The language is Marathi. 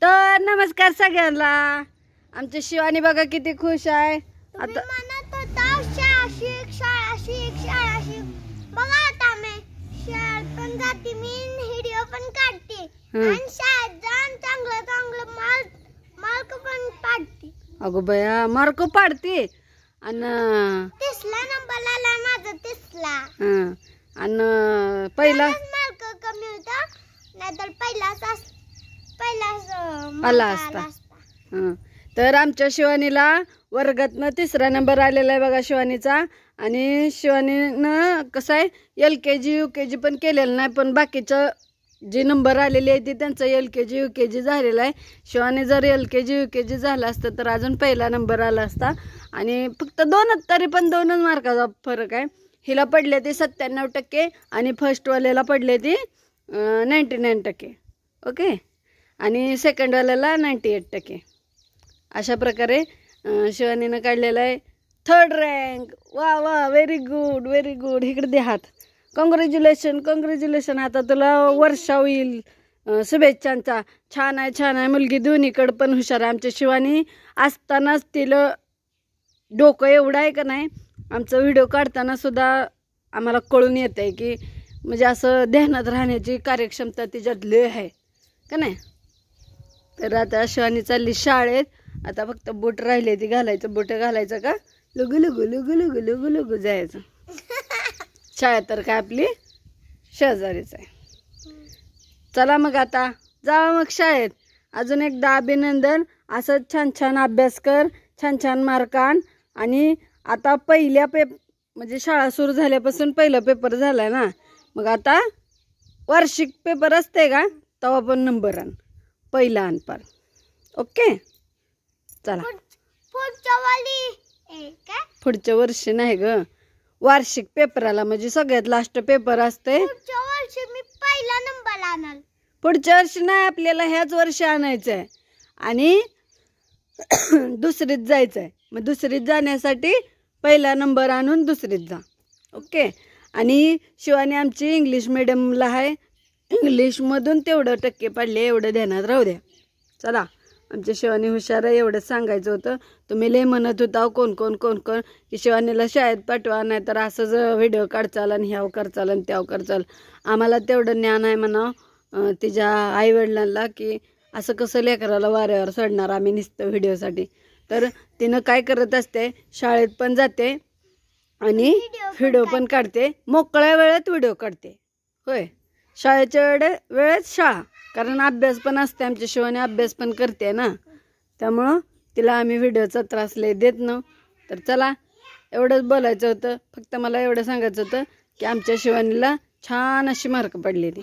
तर नमस्कार सगळ्यांना। आमची शिवानी बघा किती खुश आहे। आता म्हणत होता शाळा शिक बघा आता मी शाळेत पण जाते, मी व्हिडिओ पण काढते आणि शाळेत जाऊन चांगलं मार्क पण पाडते। अगो बया मार्क पाडते आणि 30ला नंबर आला माझा 30ला। आणि पहिला मार्क कमी होता, नाहीतर पहिलाच आला असता। तर आमच्या शिवानीला वर्गातनं 3रा नंबर आलेला आहे बघा शिवानीचा। आणि शिवानीनं कसं आहे LKG UKG पण केलेलं नाही, पण बाकीचं जे नंबर आलेले आहे ते त्यांचं LKG UKG झालेलं आहे। शिवानी जर LKG UKG झालं असतं तर अजून पहिला नंबर आला असता। आणि फक्त 2 तरी पण 2च मार्काचा फरक आहे। हिला पडले ते 97% आणि फर्स्टवाल्याला पडले ते 99%। ओके, आणि सेकंडवाल्याला 98%। अशा प्रकारे शिवानीनं काढलेला आहे 3rd रँक। वा वा, व्हेरी गुड। इकडे दे हात। कॉंग्रॅच्युलेशन। आता तुला वर्षा होईल शुभेच्छांचा। छान आहे मुलगी, दोन्हीकडे पण हुशार आहे। आमच्या शिवानी असतानाच तिला डोकं एवढं आहे का नाही, आमचा व्हिडिओ काढताना सुद्धा आम्हाला कळून येत आहे की म्हणजे असं ध्यानात राहण्याची कार्यक्षमता तिच्यात लय आहे का नाही। तर आता शिवानी चालली शाळेत। आता फक्त बूट राहिले ती घालायचं, बूट घालायचं का लुगू जायचं। शाळेत तर काय आपली शेजारीच आहे। चला मग आता जावा मग शाळेत। अजून एकदा अभिनंदन। असंच छान अभ्यास कर, छान मार्क आण। आणि आता पहिल्या म्हणजे शाळा सुरू झाल्यापासून पहिला पेपर झालाय ना, मग आता वार्षिक पेपर असते का तेव्हा पण नंबर आण, पहिला आण पार। ओके, चला। पुढच्या वर्षी नाही ग, वार्षिक पेपराला म्हणजे सगळ्यात लास्ट पेपर असते। पुढच्या वर्षी मी पहिला नंबर आणल। पुढच्या वर्षी नाही, आपल्याला ह्याच वर्षी आणायचं आहे आणि दुसरीत जायचं आहे। मग दुसरीत जाण्यासाठी पहिला नंबर आणून दुसरीत जा। ओके, आणि शिवानी आमची इंग्लिश मिडियमला आहे। इंग्लिशमधून तेवढं टक्के पडले एवढं ध्यानात राहू द्या। चला, आमच्या शिवानी हुशार आहे एवढं सांगायचं होतं। तुम्ही लय म्हणत होता कोण की शिवानीला शाळेत पाठवा, नाही तर असंच व्हिडिओ काढचाल आणि ह्याव करचाल आणि त्याव करचाल। आम्हाला तेवढं ज्ञान आहे म्हणा तिच्या आईवडिलांना की असं कसं लेकराला वाऱ्यावर सोडणार आम्ही नुसतं व्हिडिओसाठी। तर तिनं काय करत असते, शाळेत पण जाते आणि व्हिडिओ पण काढते, मोकळ्या वेळेत व्हिडिओ काढते। होय, शाळेच्या वेळेत शाळा, कारण अभ्यास पण असते। आमच्या शिवानी अभ्यास पण करते ना, त्यामुळं तिला आम्ही व्हिडिओचा त्रास लय देत नव्हतो। तर चला, एवढंच बोलायचं होतं। फक्त मला एवढं सांगायचं होतं की आमच्या शिवानीला छान अशी मार्क पडलेली।